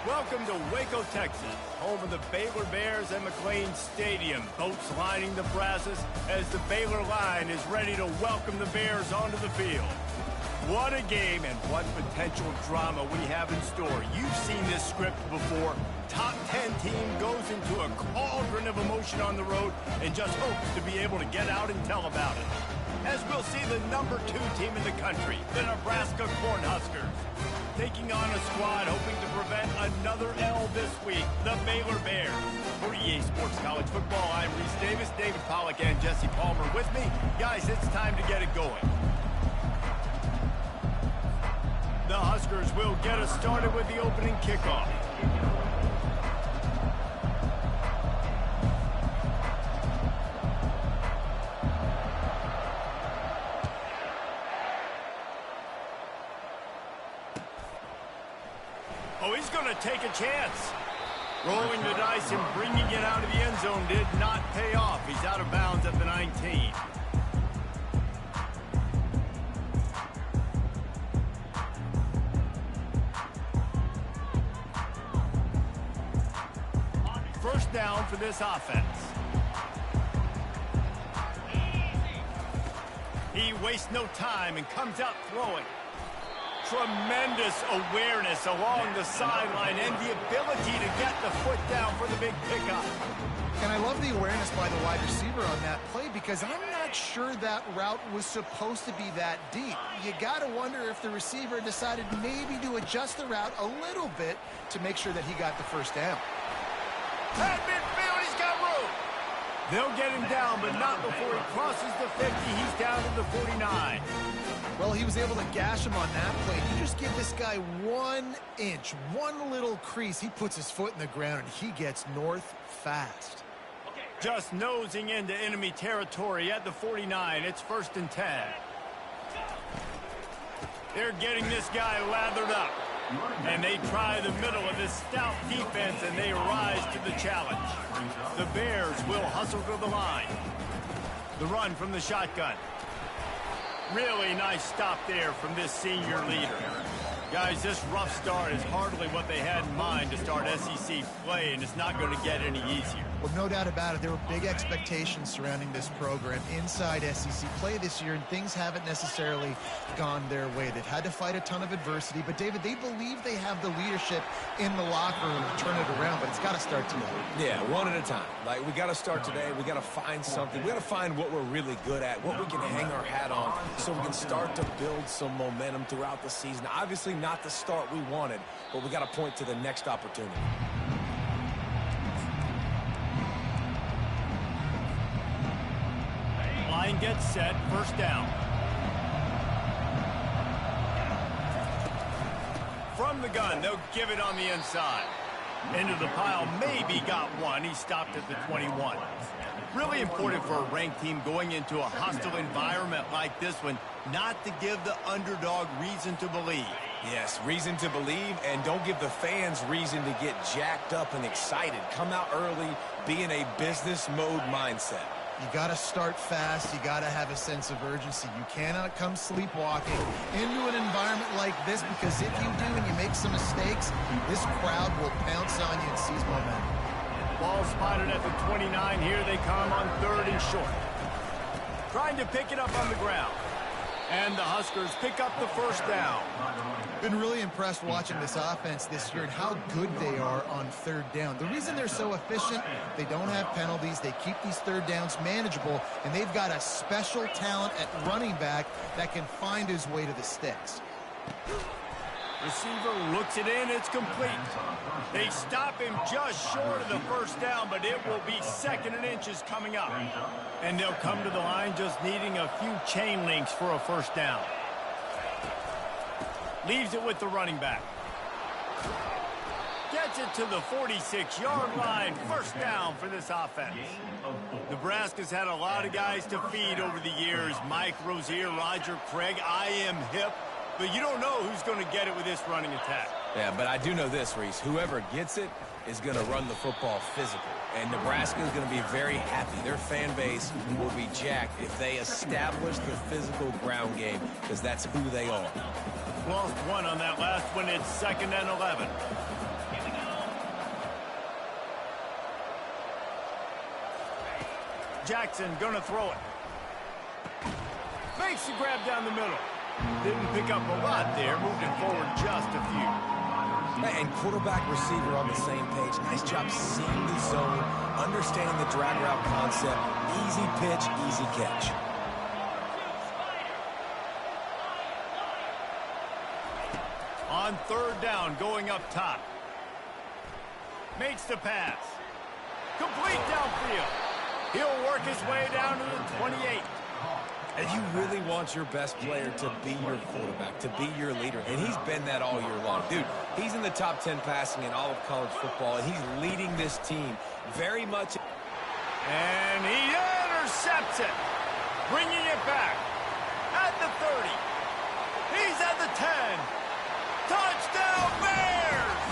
Welcome to Waco, Texas, home of the Baylor Bears and McLean Stadium. Boats lining the brasses as the Baylor line is ready to welcome the Bears onto the field. What a game and what potential drama we have in store. You've seen this script before. Top 10 team goes into a cauldron of emotion on the road and just hopes to be able to get out and tell about it. As we'll see the number 2 team in the country, the Nebraska Cornhuskers, taking on a squad hoping to prevent another L this week, the Baylor Bears. For EA Sports College Football, I'm Reese Davis, David Pollack, and Jesse Palmer with me. Guys, it's time to get it going. The Huskers will get us started with the opening kickoff. Oh, he's going to take a chance. Rolling the dice and bringing it out of the end zone did not pay off. He's out of bounds at the 19. First down for this offense. He wastes no time and comes out throwing. Tremendous awareness along the sideline and the ability to get the foot down for the big pickup. And I love the awareness by the wide receiver on that play because I'm not sure that route was supposed to be that deep. You got to wonder if the receiver decided maybe to adjust the route a little bit to make sure that he got the first down. At midfield, he's got room. They'll get him down, but not before he crosses the 50. He's down to the 49. Well, he was able to gash him on that play. You just give this guy 1 inch, one little crease. He puts his foot in the ground, and he gets north fast. Just nosing into enemy territory at the 49. It's 1st and 10. They're getting this guy lathered up. And they try the middle of this stout defense, and they rise to the challenge. The Bears will hustle to the line. The run from the shotgun. Really nice stop there from this senior leader. Guys, this rough start is hardly what they had in mind to start SEC play, and it's not going to get any easier. Well, no doubt about it. There were big expectations surrounding this program inside SEC play this year, and things haven't necessarily gone their way. They've had to fight a ton of adversity, but, David, they believe they have the leadership in the locker room to turn it around, but it's got to start today. Yeah, one at a time. Like, we got to start today. We got to find something. We got to find what we're really good at, what we can hang our hat on, so we can start to build some momentum throughout the season. Obviously, not the start we wanted, but we got to point to the next opportunity. Line gets set, 1st down. From the gun, they'll give it on the inside. Into the pile, maybe got one. He stopped at the 21. Really important for a ranked team going into a hostile environment like this one, not to give the underdog reason to believe. Yes, reason to believe, and don't give the fans reason to get jacked up and excited. Come out early, be in a business mode mindset. You got to start fast. You got to have a sense of urgency. You cannot come sleepwalking into an environment like this, because if you do and you make some mistakes, this crowd will pounce on you and seize momentum. Ball spotted at the 29. Here they come on 3rd and short. Trying to pick it up on the ground. And the Huskers pick up the 1st down. Been really impressed watching this offense this year and how good they are on 3rd down. The reason they're so efficient, they don't have penalties. They keep these 3rd downs manageable, and they've got a special talent at running back that can find his way to the sticks. Receiver looks it in. It's complete. They stop him just short of the 1st down, but it will be 2nd and inches coming up. And they'll come to the line just needing a few chain links for a 1st down. Leaves it with the running back. Gets it to the 46-yard line. 1st down for this offense. Nebraska's had a lot of guys to feed over the years. Mike Rozier, Roger Craig, I am hip. But you don't know who's going to get it with this running attack. Yeah, but I do know this, Reese. Whoever gets it is going to run the football physical. And Nebraska is going to be very happy. Their fan base will be jacked if they establish the physical ground game, because that's who they are. Lost one on that last one. It's 2nd and 11. Jackson gonna throw it. Makes the grab down the middle. Didn't pick up a lot there, moving forward just a few. And quarterback, receiver on the same page. Nice job seeing the zone, understanding the drag route concept. Easy pitch, easy catch. On third down, going up top. Makes the pass. Complete downfield. He'll work his way down to the 28. And you really want your best player to be your quarterback, to be your leader. And he's been that all year long. Dude, he's in the top 10 passing in all of college football, and he's leading this team very much. And he intercepts it, bringing it back at the 30. He's at the 10. Touchdown, Bears!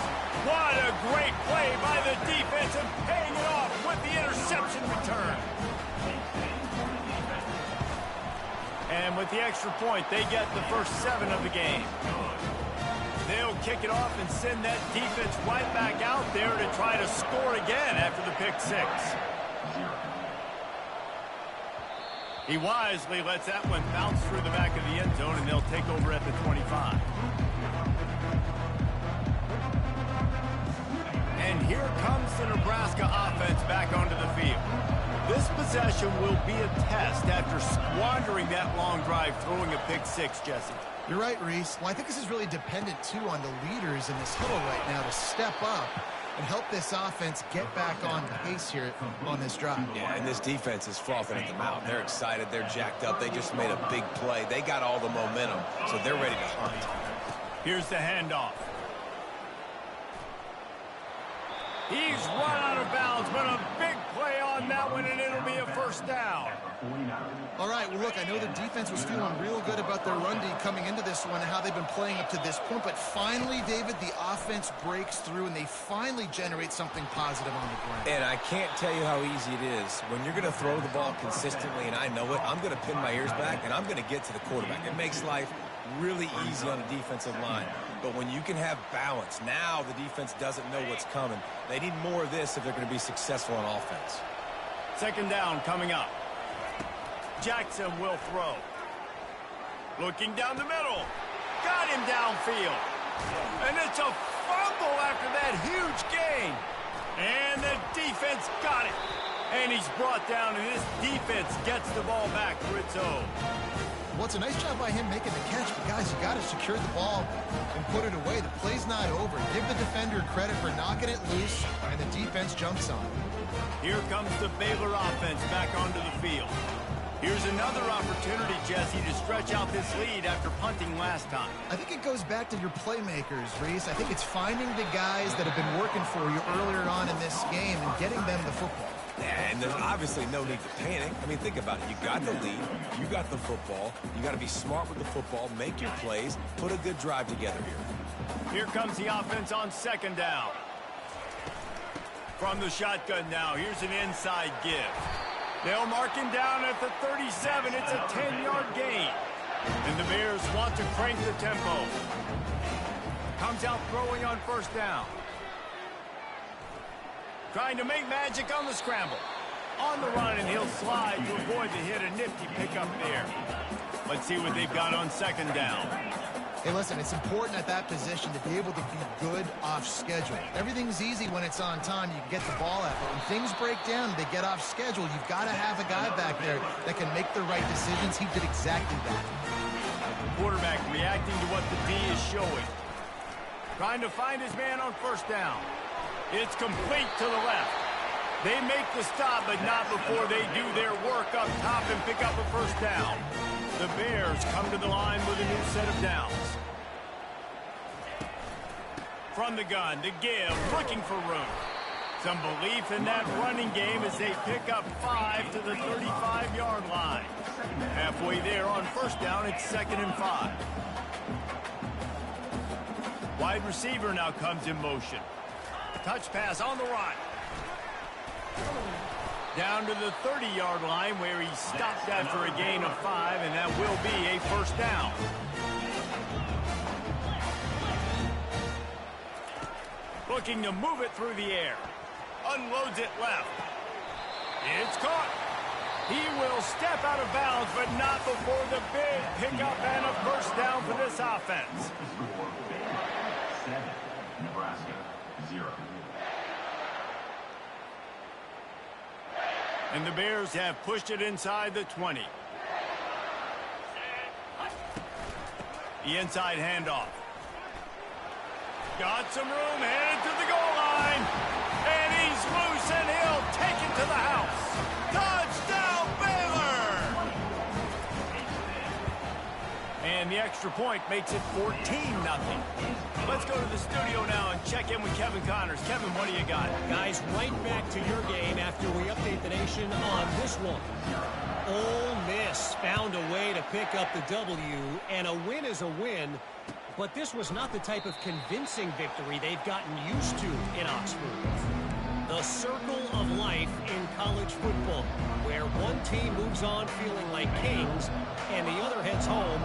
What a great play by the defense and paying it off with the interception return. And with the extra point, they get the first 7 of the game. They'll kick it off and send that defense right back out there to try to score again after the pick 6. He wisely lets that one bounce through the back of the end zone, and they'll take over at the 25. And here comes the Nebraska offense back onto the field. This possession will be a test after squandering that long drive, throwing a pick 6, Jesse. You're right, Reese. Well, I think this is really dependent, too, on the leaders in this huddle right now to step up and help this offense get back on pace here on this drive. Yeah, and this defense is frothing at the mouth. They're excited. They're jacked up. They just made a big play. They got all the momentum, so they're ready to hunt. Here's the handoff. He's run out of bounds, but a big play on that one, and it'll be a first down. All right, well, look, I know the defense was feeling real good about their run D coming into this one and how they've been playing up to this point, but finally, David, the offense breaks through, and they finally generate something positive on the ground. And I can't tell you how easy it is. When you're going to throw the ball consistently, and I know it, I'm going to pin my ears back, and I'm going to get to the quarterback. It makes life really easy on a defensive line. But when you can have balance, now the defense doesn't know what's coming. They need more of this if they're going to be successful on offense. Second down coming up. Jackson will throw. Looking down the middle. Got him downfield. And it's a fumble after that huge gain. And the defense got it. And he's brought down, and this defense gets the ball back for its own. Well, it's a nice job by him making the catch, but guys, you got to secure the ball and put it away. The play's not over. Give the defender credit for knocking it loose, and the defense jumps on it. Here comes the Baylor offense back onto the field. Here's another opportunity, Jesse, to stretch out this lead after punting last time. I think it goes back to your playmakers, Reese. I think it's finding the guys that have been working for you earlier on in this game and getting them the football. And there's obviously no need to panic. I mean, think about it. You got the lead. You got the football. You got to be smart with the football. Make your plays. Put a good drive together here. Here comes the offense on second down. From the shotgun now, here's an inside give. They'll mark him down at the 37. It's a 10-yard gain. And the Bears want to crank the tempo. Comes out throwing on first down. Trying to make magic on the scramble. On the run, and he'll slide to avoid the hit. A nifty pickup there. Let's see what they've got on second down. Hey, listen, it's important at that position to be able to be good off schedule. Everything's easy when it's on time. You can get the ball out. But when things break down, they get off schedule. You've got to have a guy back there that can make the right decisions. He did exactly that. The quarterback reacting to what the D is showing. Trying to find his man on first down. It's complete to the left. They make the stop, but not before they do their work up top and pick up a first down. The Bears come to the line with a new set of downs. From the gun, to give, looking for room. Some belief in that running game as they pick up 5 to the 35-yard line. Halfway there on first down, it's 2nd and 5. Wide receiver now comes in motion. Touch pass on the run. Down to the 30-yard line where he stopped after a gain of 5, and that will be a first down. Looking to move it through the air. Unloads it left. It's caught. He will step out of bounds, but not before the big pickup and a first down for this offense. Nebraska, 0. And the Bears have pushed it inside the 20. The inside handoff. Got some room, headed to the goal line. And he's loose, and he'll take it to the house. Touchdown, Baylor! And the extra point makes it 14-0. Let's go to the studio now and check in with Kevin Connors. Kevin, what do you got? Guys, right back to your game after we update the nation on this one. Ole Miss found a way to pick up the W, and a win is a win, but this was not the type of convincing victory they've gotten used to in Oxford. The circle of life in college football, where one team moves on feeling like kings, and the other heads home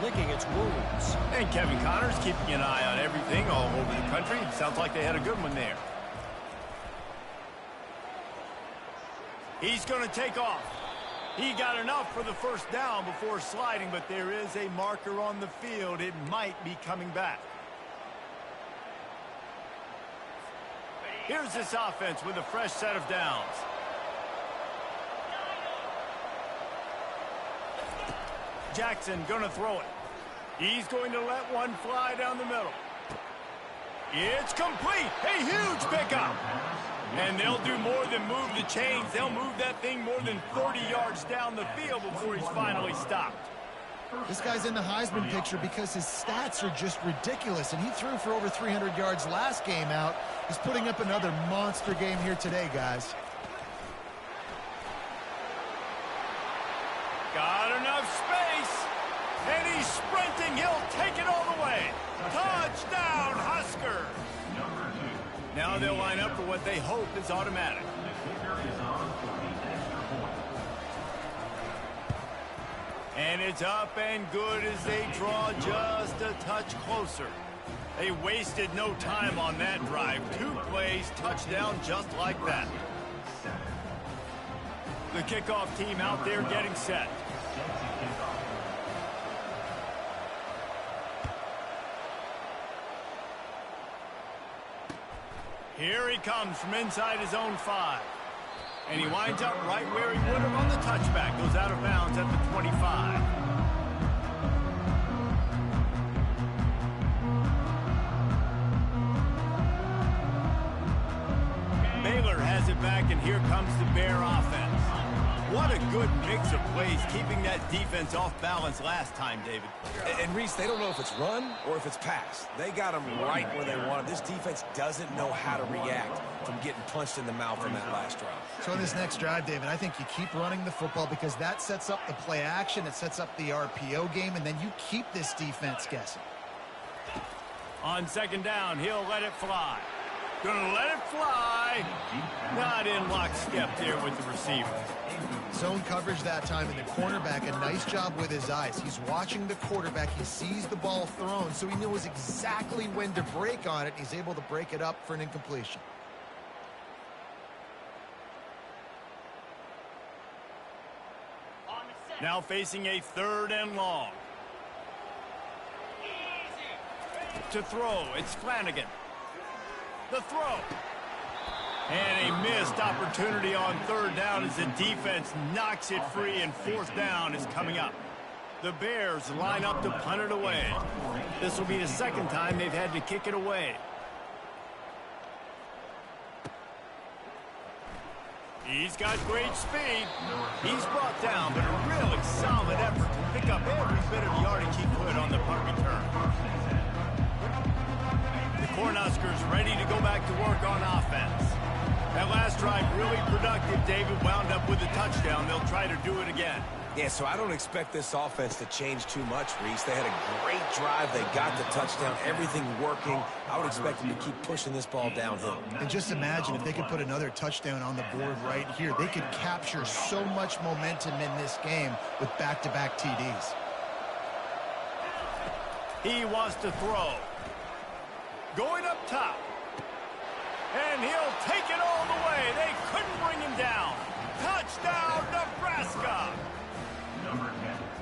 licking its wounds. And Kevin Connors keeping an eye on everything all over the country. Sounds like they had a good one there. He's going to take off. He got enough for the first down before sliding, but there is a marker on the field. It might be coming back. Here's this offense with a fresh set of downs. Jackson going to throw it. He's going to let one fly down the middle. It's complete. A huge pickup. And they'll do more than move the chains. They'll move that thing more than 30 yards down the field before he's finally stopped. This guy's in the Heisman picture because his stats are just ridiculous, and he threw for over 300 yards last game out. He's putting up another monster game here today, guys. Got enough space, and he's sprinting. He'll take it all the way. Touchdown, Huskers. Now they'll line up for what they hope is automatic. And it's up and good as they draw just a touch closer. They wasted no time on that drive. 2 plays, touchdown just like that. The kickoff team out there getting set. Here he comes from inside his own 5. And he winds up right where he would have on the touchback. Goes out of bounds at the 25. Baylor has it back, and here comes the Bear offense. What a good mix of plays, keeping that defense off balance last time, David. And Reese, they don't know if it's run or if it's pass. They got them right where they want them. This defense doesn't know how to react from getting punched in the mouth on that last drive. So in this next drive, David, I think you keep running the football because that sets up the play action, it sets up the RPO game, and then you keep this defense guessing. On second down, he'll let it fly. Gonna let it fly. Not in lockstep there with the receiver. Zone coverage that time, and the cornerback, a nice job with his eyes. He's watching the quarterback. He sees the ball thrown, so he knows exactly when to break on it. He's able to break it up for an incompletion. Now facing a 3rd and long. To throw, it's Flanagan. The throw. And a missed opportunity on 3rd down as the defense knocks it free, and 4th down is coming up. The Bears line up to punt it away. This will be the 2nd time they've had to kick it away. He's got great speed. He's brought down, but a really solid effort to pick up every bit of yardage he could on the punt return. The Cornhuskers ready to go back to work on offense. That last drive really productive. David wound up with a touchdown. They'll try to do it again. Yeah, so I don't expect this offense to change too much, Reese. They had a great drive. They got the touchdown. Everything working. I would expect them to keep pushing this ball downhill. And just imagine if they could put another touchdown on the board right here. They could capture so much momentum in this game with back-to-back TDs. He wants to throw. Going up top. And he'll take it all the way. They couldn't bring him down. Touchdown, Nebraska!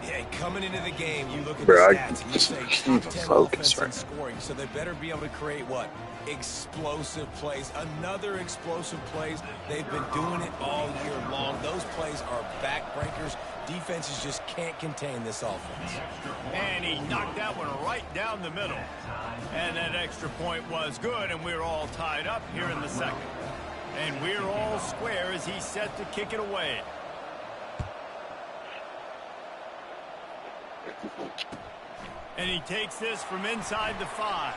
Yeah, coming into the game, you look at Bro, the stats and you say top 10 offense in scoring, so they better be able to create what? Explosive plays. Another explosive plays. They've been doing it all year long. Those plays are backbreakers. Defenses just can't contain this offense. And he knocked that one right down the middle. And that extra point was good, and we're all tied up here in the second. And we're all square as he's set to kick it away. And he takes this from inside the 5.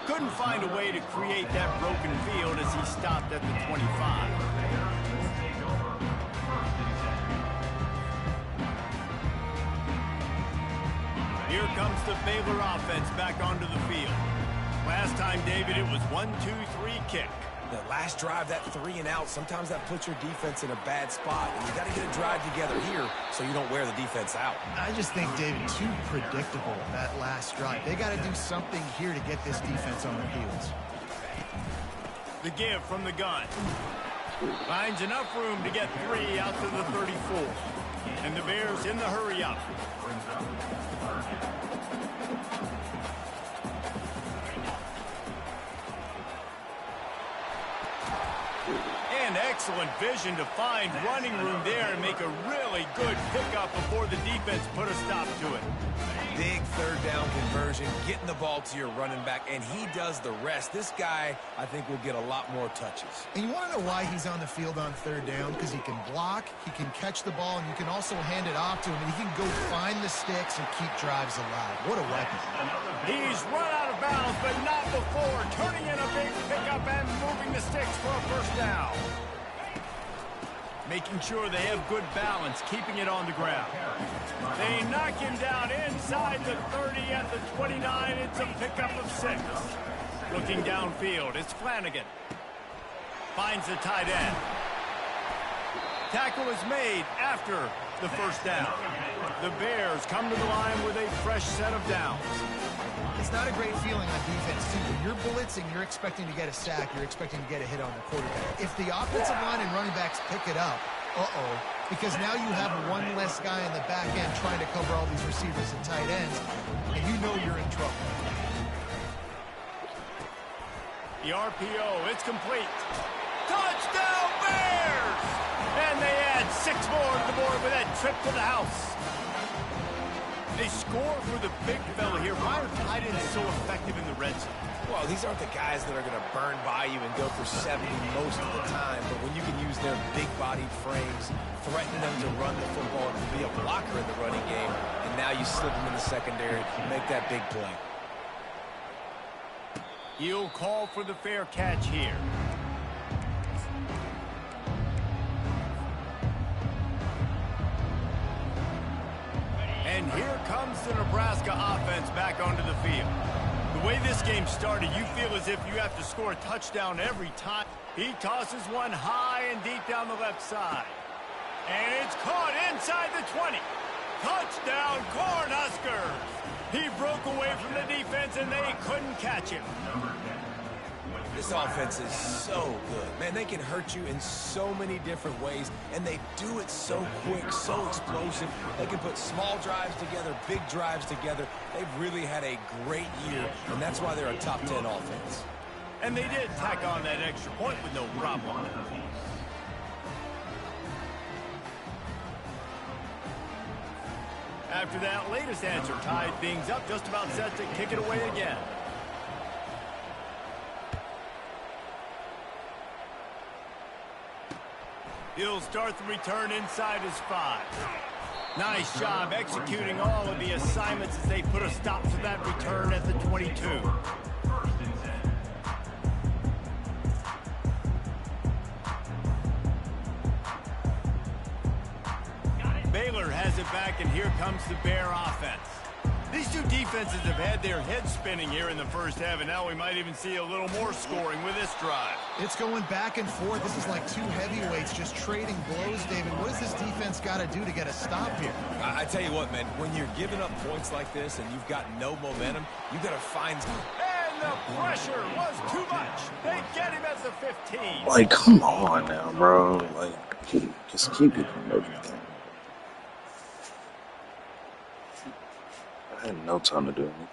Couldn't find a way to create that broken field as he stopped at the 25. Here comes the Baylor offense back onto the field. Last time, David, it was 1-2-3 kick. The last drive, that 3 and out, sometimes that puts your defense in a bad spot. And you got to get a drive together here so you don't wear the defense out. I just think, David, too predictable, that last drive. They got to do something here to get this defense on their heels. The give from the gun. Finds enough room to get 3 out to the 34. And the Bears in the hurry up. And excellent vision to find running room there and make a really good pickup before the defense put a stop to it. Big third down conversion, getting the ball to your running back, and he does the rest. This guy, I think, will get a lot more touches. And you want to know why he's on the field on third down? Because he can block, he can catch the ball, and you can also hand it off to him, and he can go find the sticks and keep drives alive. What a weapon. He's run out of bounds, but not before turning in a big pickup and moving the sticks for a first down. Making sure they have good balance, keeping it on the ground. They knock him down inside the 30 at the 29. It's a pickup of 6. Looking downfield, it's Flanagan. Finds the tight end. Tackle is made after the first down. The Bears come to the line with a fresh set of downs. It's not a great feeling on defense, too. When you're blitzing, you're expecting to get a sack. You're expecting to get a hit on the quarterback. If the offensive line and running backs pick it up, because now you have one less guy in the back end trying to cover all these receivers and tight ends, and you know you're in trouble. The RPO, it's complete. Touchdown, Bears! And they add 6 more to the board with that trip to the house. They score for the big fella here. Why are tight ends so effective in the red zone? Well, these aren't the guys that are going to burn by you and go for 70 most of the time, but when you can use their big-bodied frames, threaten them to run the football and be a blocker in the running game, and now you slip them in the secondary, make that big play. He'll call for the fair catch here. And here comes the Nebraska offense back onto the field. The way this game started, you feel as if you have to score a touchdown every time. He tosses one high and deep down the left side. And it's caught inside the 20. Touchdown, Cornhuskers! He broke away from the defense and they couldn't catch him. This offense is so good. Man, they can hurt you in so many different ways, and they do it so quick, so explosive. They can put small drives together, big drives together. They've really had a great year, and that's why they're a top 10 offense. And they did tack on that extra point with no problem. After that latest answer tied things up, just about set to kick it away again. He'll start the return inside his 5. Nice job executing all of the assignments as they put a stop to that return at the 22. Baylor has it back, and here comes the Bear offense. These two defenses have had their heads spinning here in the first half, and now we might even see a little more scoring with this drive. It's going back and forth. This is like two heavyweights just trading blows, David. What does this defense got to do to get a stop here? I tell you what, man, when you're giving up points like this and you've got no momentum, you've got to find... And And the pressure was too much. They get him at the 15. Like, come on now, bro. Like, just keep it from everything. I had no time to do anything.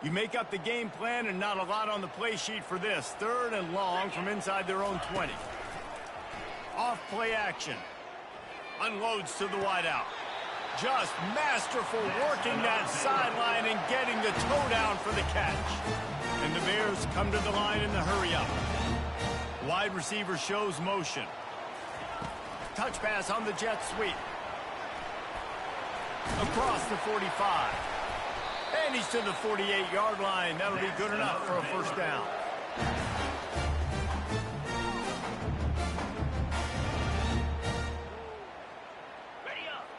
You make up the game plan and not a lot on the play sheet for this. 3rd and long from inside their own 20. Off play action. Unloads to the wideout. Just masterful working that sideline and getting the toe down for the catch. And the Bears come to the line in the hurry-up. Wide receiver shows motion. Touch pass on the jet sweep. Across the 45. And he's to the 48-yard line. That'll be good enough for a first down.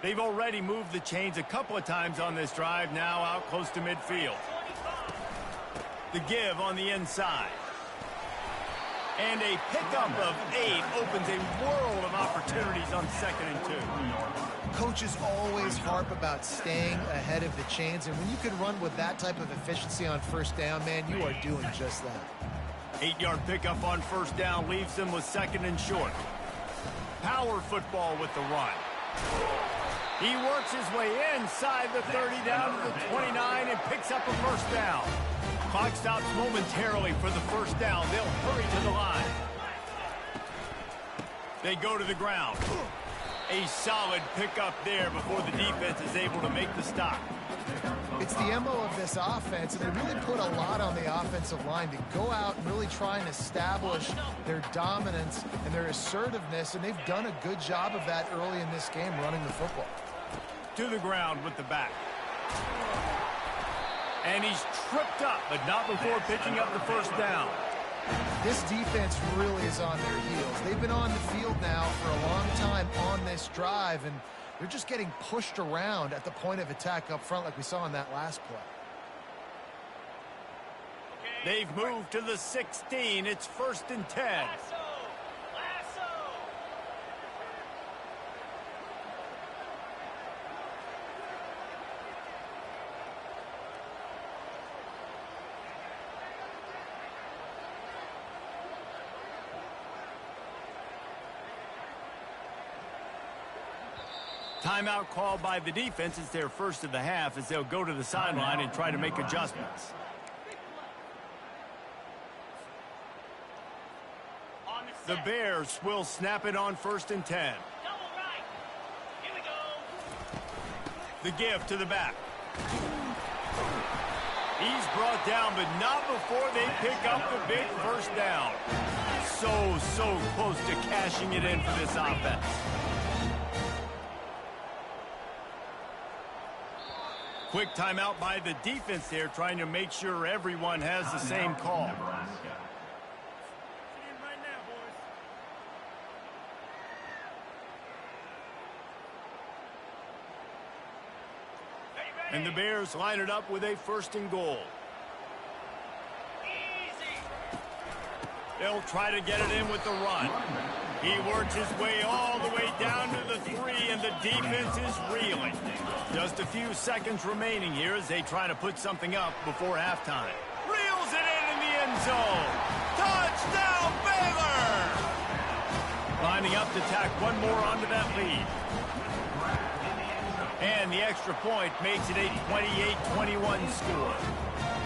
They've already moved the chains a couple of times on this drive, now out close to midfield. The give on the inside. And a pickup of 8 opens a world of opportunities on 2nd and 2. Coaches always harp about staying ahead of the chains, and when you can run with that type of efficiency on first down, man, you are doing just that. 8-yard pickup on first down leaves them with 2nd and short. Power football with the run. He works his way inside the 30 down to the 29 and picks up a first down. Clock stops momentarily for the first down. They'll hurry to the line. They go to the ground. A solid pickup there before the defense is able to make the stop. It's the MO of this offense, and they really put a lot on the offensive line to go out and really try and establish their dominance and their assertiveness, and they've done a good job of that early in this game running the football. To the ground with the back. And he's tripped up, but not before picking up the first down. This defense really is on their heels. They've been on the field now for a long time on this drive, and they're just getting pushed around at the point of attack up front like we saw in that last play. They've moved to the 16. It's 1st and 10. Timeout called by the defense. It's their first of the half as they'll go to the sideline and try to make adjustments. The Bears will snap it on 1st and 10. The give to the back. He's brought down, but not before they pick up the big first down. So close to cashing it in for this offense. Quick timeout by the defense there, trying to make sure everyone has the same call. And the Bears line it up with a 1st and goal. They'll try to get it in with the run. He works his way all the way down to the 3, and the defense is reeling. Just a few seconds remaining here as they try to put something up before halftime. Reels it in the end zone. Touchdown, Baylor! Lining up to tack one more onto that lead. And the extra point makes it a 28-21 score.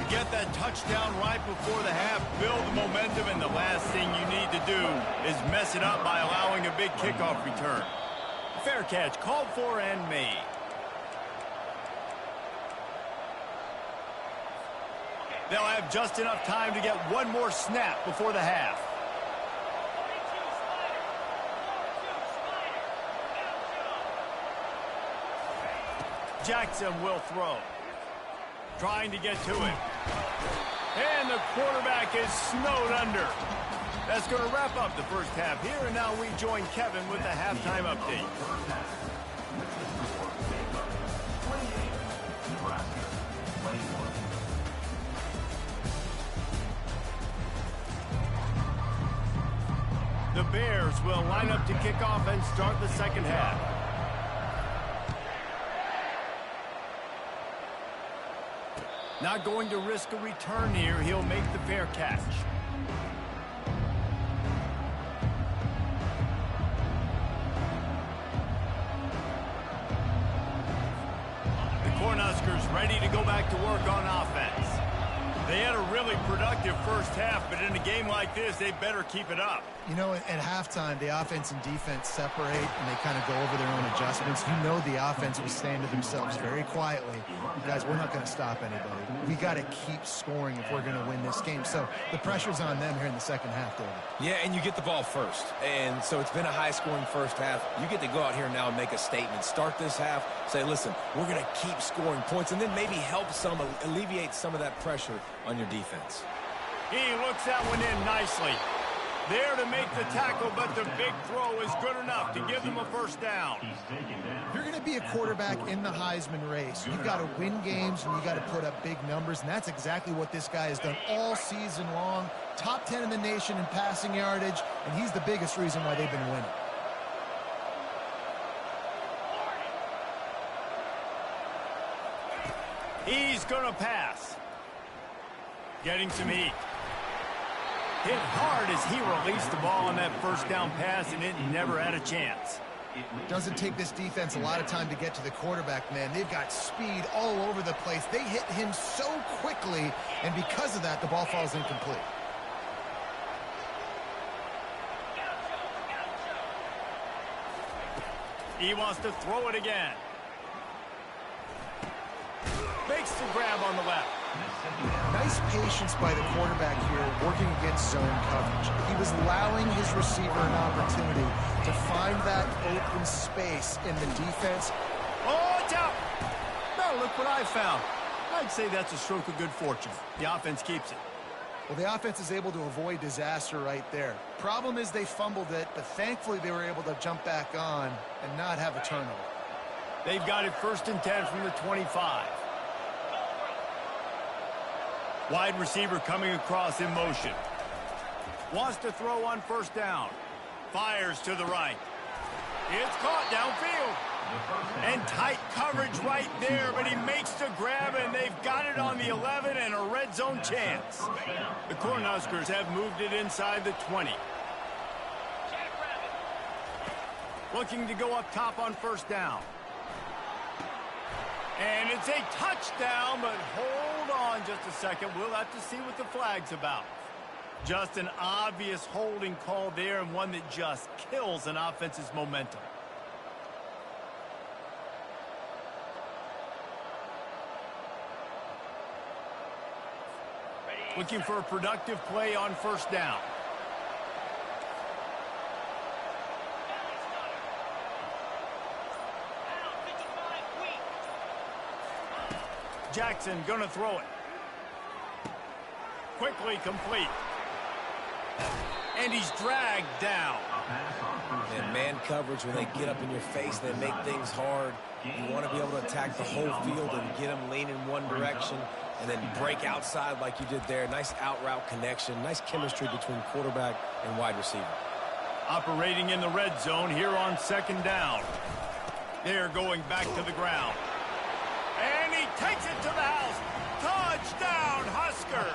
You get that touchdown right before the half, build the momentum, and the last thing you need to do is mess it up by allowing a big kickoff return. Fair catch, called for and made. They'll have just enough time to get one more snap before the half. Jackson will throw. Trying to get to it. And the quarterback is snowed under. That's going to wrap up the first half here, and now we join Kevin with the halftime update. The Bears will line up to kick off and start the second half. Not going to risk a return here. He'll make the fair catch. The Cornhuskers ready to go back to work on offense. They had a really productive first half, but in a game like this, they better keep it up. You know, at halftime, the offense and defense separate, and they kind of go over their own adjustments. You know the offense was saying to themselves very quietly, guys, we're not going to stop anybody. We got to keep scoring if we're going to win this game. So the pressure's on them here in the second half, David. Yeah, and you get the ball first. And so it's been a high-scoring first half. You get to go out here now and make a statement. Start this half, say, listen, we're going to keep scoring points, and then maybe help alleviate some of that pressure on your defense. He looks that one in nicely. There to make the tackle, but the big throw is good enough to give them a first down. If you're going to be a quarterback in the Heisman race, you've got to win games and you got to put up big numbers, and that's exactly what this guy has done all season long. Top 10 in the nation in passing yardage, and he's the biggest reason why they've been winning. He's going to pass. Getting some heat. Hit hard as he released the ball on that first down pass, and it never had a chance. Doesn't take this defense a lot of time to get to the quarterback, man. They've got speed all over the place. They hit him so quickly, and because of that, the ball falls incomplete. He wants to throw it again. Makes the grab on the left. Nice patience by the quarterback here, working against zone coverage. He was allowing his receiver an opportunity to find that open space in the defense. Oh, it's out! Now look what I found. I'd say that's a stroke of good fortune. The offense keeps it. Well, the offense is able to avoid disaster right there. Problem is they fumbled it, but thankfully they were able to jump back on and not have a turnover. They've got it 1st and 10 from the 25. Wide receiver coming across in motion. Wants to throw on first down. Fires to the right. It's caught downfield. And tight coverage right there, but he makes the grab, and they've got it on the 11 and a red zone chance. The Cornhuskers have moved it inside the 20. Looking to go up top on first down. And it's a touchdown, but hold on just a second. We'll have to see what the flag's about. Just an obvious holding call there, and one that just kills an offense's momentum. Looking for a productive play on first down. Jackson gonna throw it. Quickly complete. And he's dragged down. And man coverage, when they get up in your face, they make things hard. You want to be able to attack the whole field and get them leaning one direction and then break outside like you did there. Nice out route connection. Nice chemistry between quarterback and wide receiver. Operating in the red zone here on 2nd down. They're going back to the ground. And he takes it to the house. Touchdown, Husker.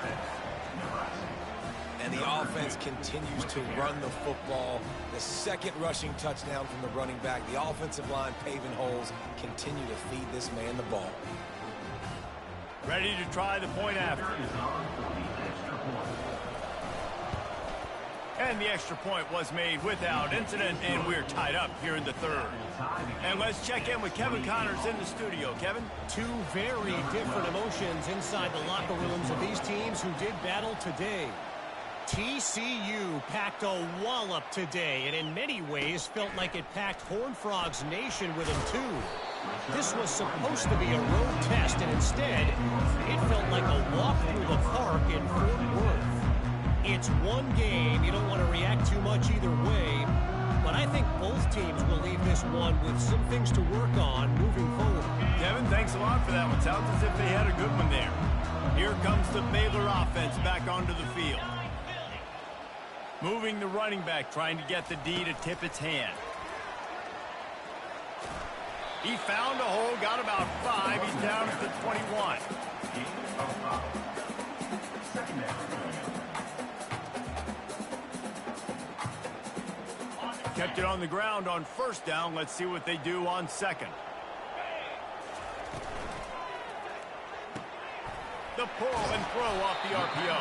And the offense continues to run the football. The 2nd rushing touchdown from the running back. The offensive line paving holes. Continue to feed this man the ball. Ready to try the point after. And the extra point was made without incident, and we're tied up here in the 3rd. And let's check in with Kevin Connors in the studio. Kevin? Two very different emotions inside the locker rooms of these teams who did battle today. TCU packed a wallop today, and in many ways felt like it packed Horned Frogs Nation with them too. This was supposed to be a road test, and instead, it felt like a walk through the park in Fort Worth. It's one game. You don't want to react too much either way, but I think both teams will leave this one with some things to work on moving forward. Kevin, thanks a lot for that one. Sounds as if they had a good one there. Here comes the Baylor offense back onto the field. Moving the running back, trying to get the D to tip its hand. He found a hole, got about 5. He's down at the 21. Kept it on the ground on first down. Let's see what they do on second. The pull and throw off the RPO.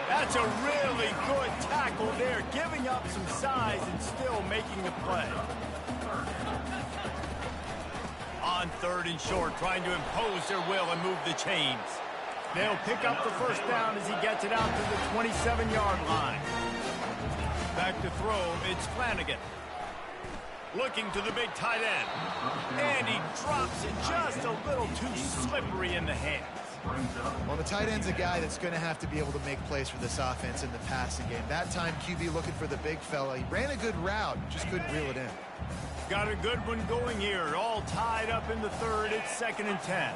That's a really good tackle there, giving up some size and still making the play. On third and short, trying to impose their will and move the chains. They'll pick up the first down as he gets it out to the 27-yard line. Back to throw, it's Flanagan. Looking to the big tight end. And he drops it just a little too slippery in the hands. Well, the tight end's a guy that's going to have to be able to make plays for this offense in the passing game. That time, QB looking for the big fella. He ran a good route, just couldn't reel it in. Got a good one going here. All tied up in the third. It's 2nd and 10.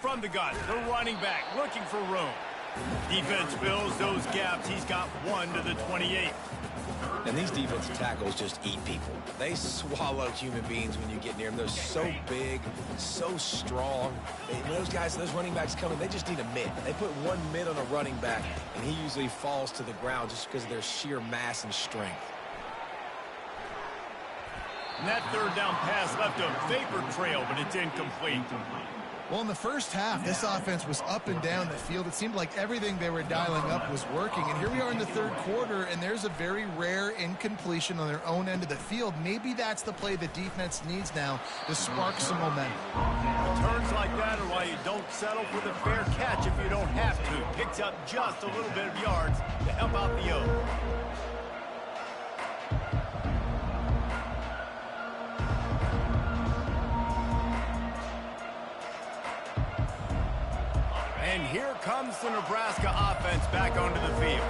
From the gun, the running back looking for room. Defense fills those gaps. He's got 1 to the 28. And these defensive tackles just eat people. They swallow human beings when you get near them. They're so big, so strong. When those guys, those running backs come in, they just need a mid. They put 1 mid on a running back, and he usually falls to the ground just because of their sheer mass and strength. And that third down pass left a vapor trail, but it's incomplete. Well, in the first half, this offense was up and down the field. It seemed like everything they were dialing up was working. And here we are in the third quarter, and there's a very rare incompletion on their own end of the field. Maybe that's the play the defense needs now to spark some momentum. Returns like that are why you don't settle for the fair catch if you don't have to. Picks up just a little bit of yards to help out the O. And here comes the Nebraska offense back onto the field.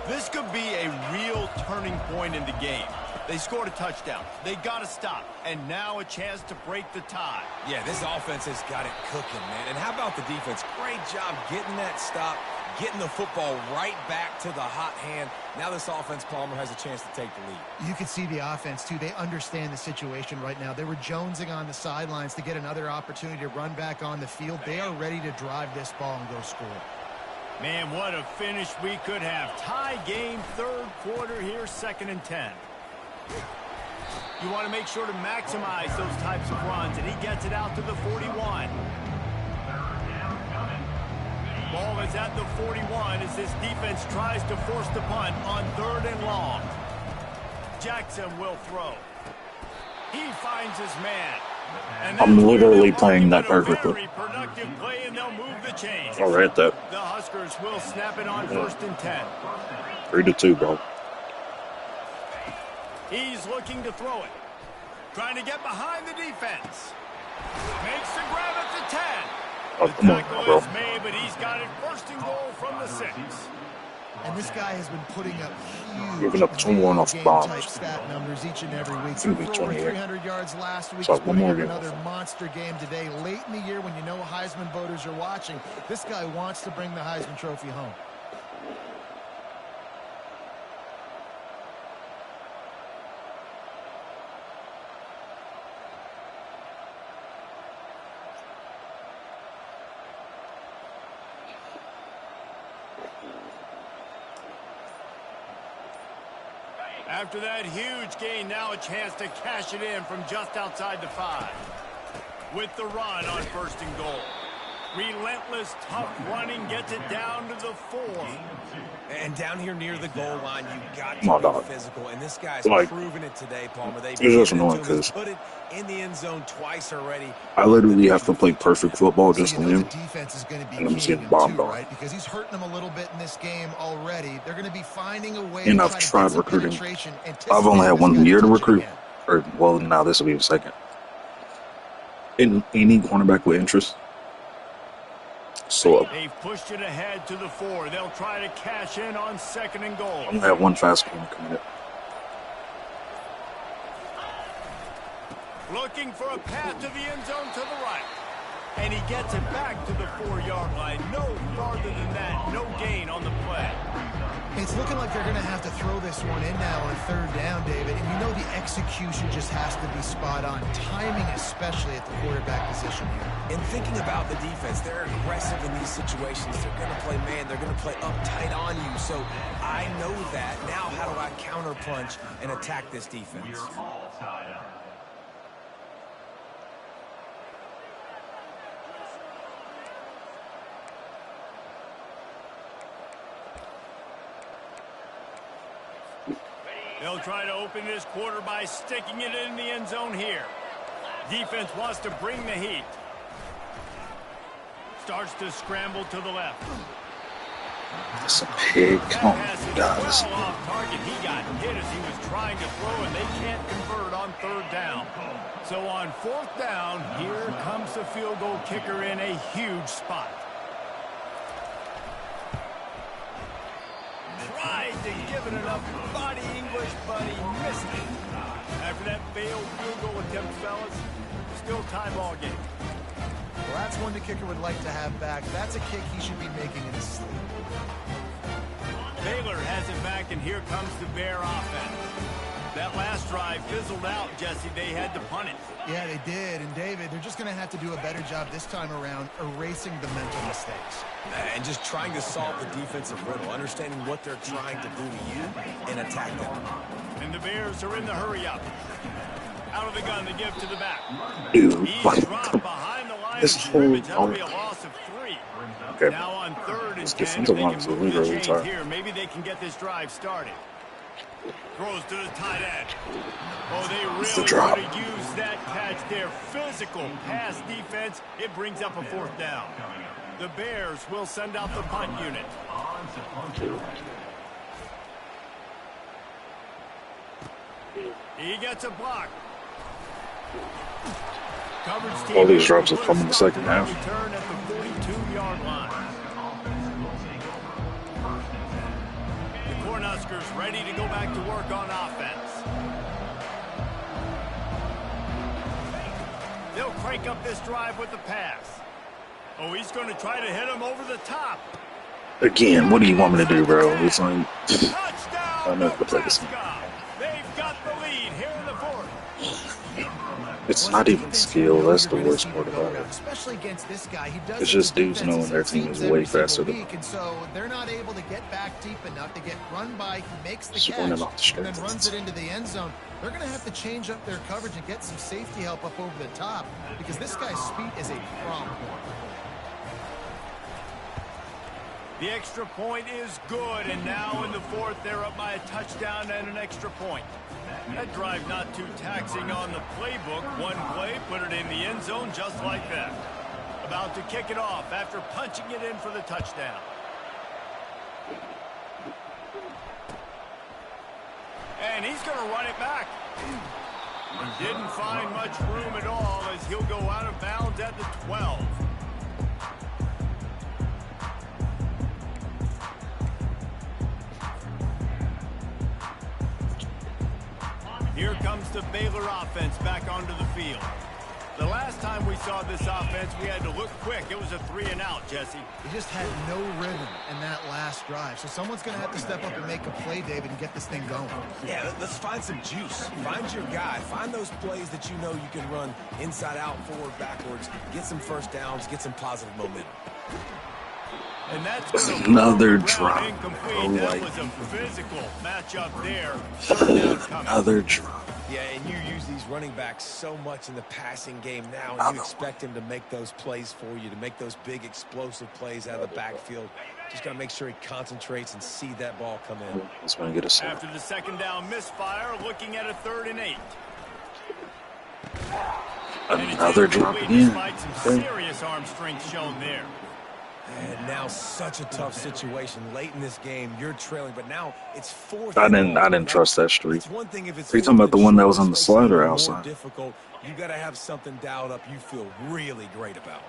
This could be a real turning point in the game. They scored a touchdown. They got to stop. And now a chance to break the tie. Yeah, this offense has got it cooking, man. And how about the defense? Great job getting that stop, getting the football right back to the hot hand. Now this offense, Palmer, has a chance to take the lead. You can see the offense, too. They understand the situation right now. They were jonesing on the sidelines to get another opportunity to run back on the field. They are ready to drive this ball and go score. Man, what a finish we could have. Tie game, third quarter here, 2nd and 10. You want to make sure to maximize those types of runs, and he gets it out to the 41. Ball is at the 41 as this defense tries to force the punt on 3rd and long. Jackson will throw. He finds his man. And I'm literally playing that perfectly. Very productive play, and they'll move the chains. All right, that. The Huskers will snap it on 1st and 10. 3-2, bro. He's looking to throw it. Trying to get behind the defense. Makes the grab at the 10. Oh, come on, Tackle bro. is made, but he's got it 1st and goal from the 6. And this guy has been putting up huge Giving up 21 off bombs. type stat numbers each and every week. It's gonna be Threw for over 28. 300 yards last week. So He's one putting more up game. another monster game today. Late in the year when you know Heisman voters are watching, this guy wants to bring the Heisman Trophy home. After that huge gain, now a chance to cash it in from just outside the 5. With the run on 1st and goal. Relentless, tough running gets it down to the 4. And down here near the goal line, you got My to dog. be physical. And this guy's Like, proven it today, Palmer. They've it's just given it annoying to him. 'cause Put it in the end zone twice already. I literally have to play perfect football just So to you know win. the defense is going to be And I'm just keying getting him bombed too, on. right? Because he's hurting them a little bit in this game already. They're going to be finding a way And to I've try to tried get some recruiting. penetration, I've only had anticipate this 1 guy year to touch it recruit. again. Or, well, now this will be the 2nd. In any cornerback with interest, So They've pushed it ahead to the 4. They'll try to cash in on 2nd and goal. I'm gonna have one fast corner coming up. Looking for a path to the end zone to the right. And he gets it back to the 4-yard line. No farther than that. No gain on the play. It's looking like they're going to have to throw this one in now on 3rd down, David. And you know the execution just has to be spot on. Timing especially at the quarterback position here. And thinking about the defense, they're aggressive in these situations. They're going to play man. They're going to play uptight on you. So I know that. Now how do I counterpunch and attack this defense? They'll try to open this quarter by sticking it in the end zone here. Defense wants to bring the heat. Starts to scramble to the left. That's a pig. Come on, guys. Well off target. He got hit as he was trying to throw, and they can't convert on 3rd down. So on 4th down, here comes the field goal kicker in a huge spot. Tried to give it enough body English, but he missed it. After that failed field goal attempt, fellas, still tie ball game. Well, that's one the kicker would like to have back. That's a kick he should be making in his sleep. Baylor has it back, and here comes the Bear offense. That last drive fizzled out, Jesse. They had to punt it. Yeah, they did. And, David, they're just going to have to do a better job this time around erasing the mental mistakes. And just trying to solve the defensive riddle, understanding what they're trying to do to you and attack them. And the Bears are in the hurry up. Out of the gun, they give to the back. Dude, He's dropped behind the line of this whole scrimmage. That'll be a loss of 3. Okay. Now on 3rd and 10, defensive they line can is move really the early chains time. here. Maybe they can get this drive started. Throws to the tight end. Oh, they really drop. could have used that catch there. Physical pass defense. It brings up a 4th down. The Bears will send out the punt unit. He gets a block. Coverage team. All these drops will come in the second half. Return at the 42-yard line. The Cornhuskers ready to go back to work on offense. They'll crank up this drive with the pass. Oh, he's going to try to hit him over the top. Again, what do you want me to do, bro? It's like, Touchdown, I know what that is. Nebraska. They've got the lead here in the 4th. it's not even skill. That's the worst part about it. Especially against this guy. He does It's just dudes knowing their team is way faster than them. And so they're not able to get back deep enough to get run by. He makes the Just catch running off the and then strength. runs it into the end zone. They're going to have to change up their coverage and get some safety help up over the top because this guy's speed is a problem. The extra point is good, and now in the 4th, they're up by a touchdown and an extra point. That drive not too taxing on the playbook. One play, put it in the end zone just like that. About to kick it off after punching it in for the touchdown. And he's going to run it back. Didn't find much room at all as he'll go out of bounds at the 12. Here comes the Baylor offense back onto the field. The last time we saw this offense, we had to look quick. It was a 3-and-out, Jesse. He just had no rhythm in that last drive. So someone's going to have to step up and make a play, David, and get this thing going. Yeah, let's find some juice. Find your guy. Find those plays that you know you can run inside out, forward, backwards. Get some first downs. Get some positive momentum. And that's another drop. Incomplete. That was a physical matchup there. Third down coming. Another drop. Yeah, and you use these running backs so much in the passing game now, and you expect him to make those plays for you, to make those big explosive plays out of the backfield. Just got to make sure he concentrates and see that ball come in. Let's want to get a sack. After the second down misfire, looking at a 3rd and 8. Another drop again. Despite some serious arm strength shown there. And now such a tough situation late in this game. You're trailing, but now it's 4th. I didn't trust that streak. It's one thing if it's Are you talking about the one that was on the slide or outside? Difficult. You got to have something dialed up you feel really great about.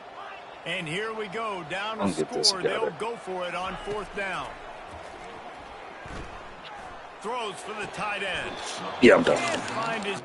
And here we go, down I'll to get this score. together. They'll go for it on 4th down. Throws for the tight end. Yeah, I'm done. Can't find his